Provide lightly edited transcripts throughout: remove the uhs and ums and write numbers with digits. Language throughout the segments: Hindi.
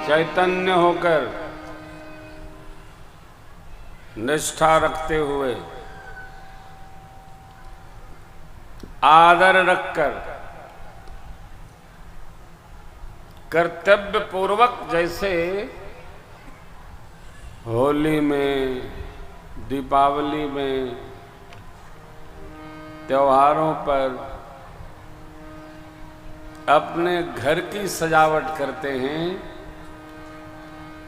चैतन्य होकर, निष्ठा रखते हुए, आदर रखकर, कर्तव्य पूर्वक, जैसे होली में, दीपावली में, त्योहारों पर अपने घर की सजावट करते हैं,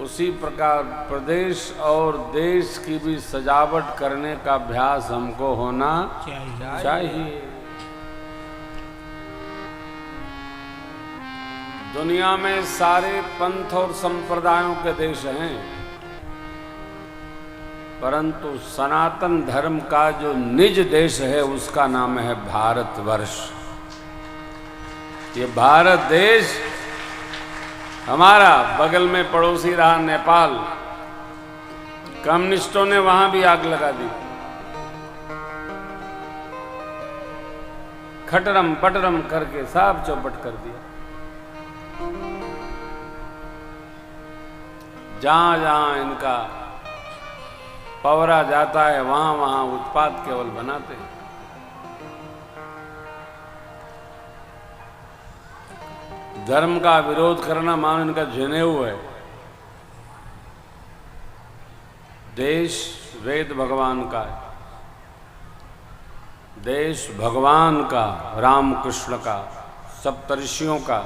उसी प्रकार प्रदेश और देश की भी सजावट करने का अभ्यास हमको होना चाहिए। दुनिया में सारे पंथ और संप्रदायों के देश हैं, परंतु सनातन धर्म का जो निज देश है उसका नाम है भारतवर्ष। ये भारत देश हमारा बगल में पड़ोसी रहा नेपाल, कम्युनिस्टों ने वहां भी आग लगा दी, खटरम पटरम करके सब चौपट कर दिया। जहां जहां इनका पवरा जाता है वहां वहां उत्पात केवल बनाते हैं। धर्म का विरोध करना मान इनका जनेऊ है। देश वेद भगवान का है, देश भगवान का, राम कृष्ण का, सप्तऋषियों का,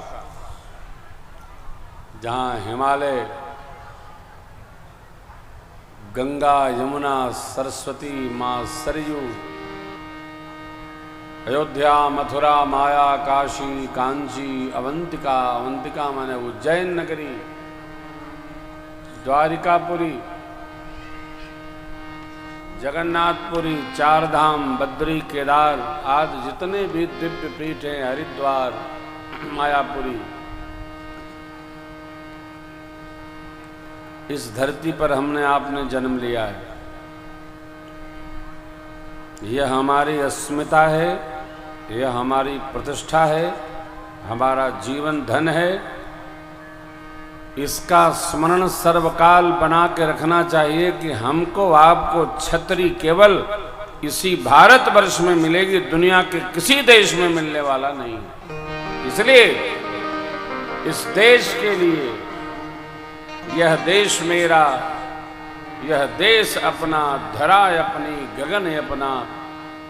जहां हिमालय, गंगा, यमुना, सरस्वती, मां सरयू, अयोध्या, मथुरा, माया, काशी, कांची, अवंतिका, अवंतिका माने उज्जैन नगरी, द्वारिकापुरी, जगन्नाथपुरी, चार धाम, बद्री, केदार आदि जितने भी दिव्य पीठ हैं, हरिद्वार, मायापुरी, इस धरती पर हमने आपने जन्म लिया है। यह हमारी अस्मिता है, यह हमारी प्रतिष्ठा है, हमारा जीवन धन है। इसका स्मरण सर्वकाल बना के रखना चाहिए कि हमको आपको छतरी केवल इसी भारतवर्ष में मिलेगी, दुनिया के किसी देश में मिलने वाला नहीं है। इसलिए इस देश के लिए, यह देश मेरा, यह देश अपना, धरा अपनी, गगन अपना,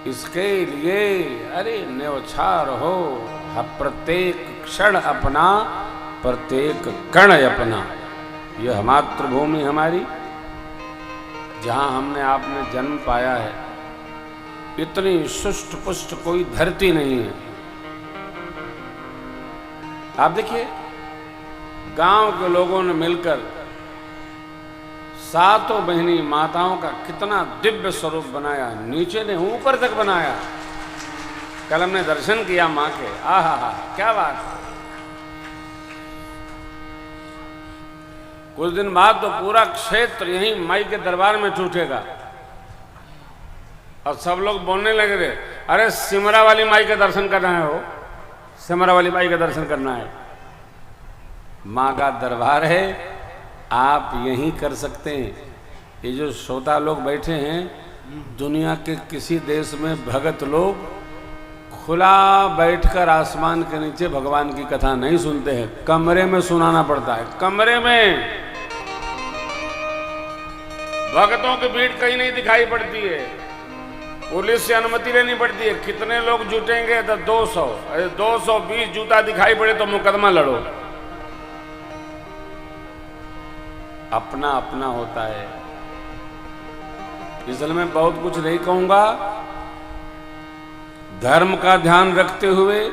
इसके लिए अरे न्यौछार हो, प्रत्येक क्षण अपना, प्रत्येक कण अपना। यह मातृभूमि हमारी, जहां हमने आपने जन्म पाया है, इतनी सुष्ट पुष्ट कोई धरती नहीं है। आप देखिए, गांव के लोगों ने मिलकर सातों बहनी माताओं का कितना दिव्य स्वरूप बनाया, नीचे ने ऊपर तक बनाया। कल हमने दर्शन किया मां के, आहा हा, क्या बात। कुछ दिन बाद तो पूरा क्षेत्र यहीं माई के दरबार में टूटेगा और सब लोग बोलने लगे थे, अरे सिमरा वाली माई का दर्शन करना है, हो सिमरा वाली माई का दर्शन करना है। मां का दरबार है, आप यहीं कर सकते हैं। ये जो श्रोता लोग बैठे हैं, दुनिया के किसी देश में भगत लोग खुला बैठकर आसमान के नीचे भगवान की कथा नहीं सुनते हैं, कमरे में सुनाना पड़ता है। कमरे में भक्तों की भीड़ कहीं नहीं दिखाई पड़ती है, पुलिस से अनुमति लेनी पड़ती है। कितने लोग जुटेंगे तो 200, 220 जूता दिखाई पड़े तो मुकदमा लड़ो। अपना अपना होता है। इसलिए मैं बहुत कुछ नहीं कहूंगा। धर्म का ध्यान रखते हुए,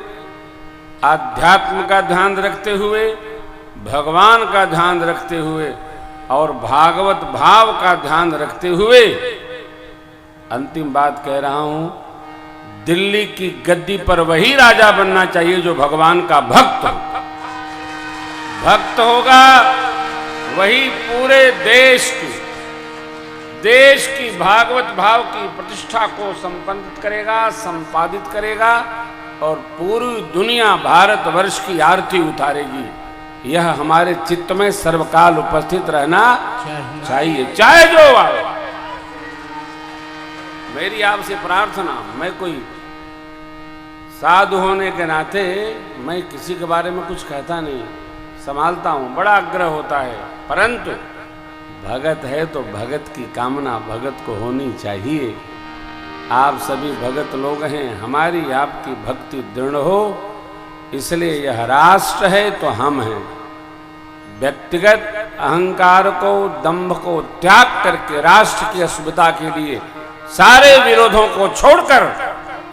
आध्यात्म का ध्यान रखते हुए, भगवान का ध्यान रखते हुए और भागवत भाव का ध्यान रखते हुए, अंतिम बात कह रहा हूं, दिल्ली की गद्दी पर वही राजा बनना चाहिए जो भगवान का भक्त होगा। वही पूरे देश की भागवत भाव की प्रतिष्ठा को संपन्न करेगा, संपादित करेगा और पूरी दुनिया भारतवर्ष की आरती उतारेगी। यह हमारे चित्त में सर्वकाल उपस्थित रहना चाहिए, चाहे जो आए। मेरी आपसे प्रार्थना, मैं कोई साधु होने के नाते मैं किसी के बारे में कुछ कहता नहीं, संभालता हूं, बड़ा आग्रह होता है, परंतु भगत है तो भगत की कामना भगत को होनी चाहिए। आप सभी भगत लोग हैं, हमारी आपकी भक्ति दृढ़ हो, इसलिए यह राष्ट्र है तो हम हैं। व्यक्तिगत अहंकार को, दंभ को त्याग करके राष्ट्र की असुविधा के लिए सारे विरोधों को छोड़कर,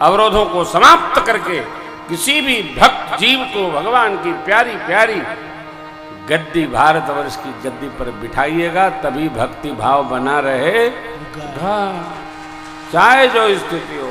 अवरोधों को समाप्त करके किसी भी भक्त जीव को भगवान की प्यारी प्यारी गद्दी, भारतवर्ष की गद्दी पर बिठाइएगा, तभी भक्ति भाव बना रहेगा, चाहे जो स्थिति हो।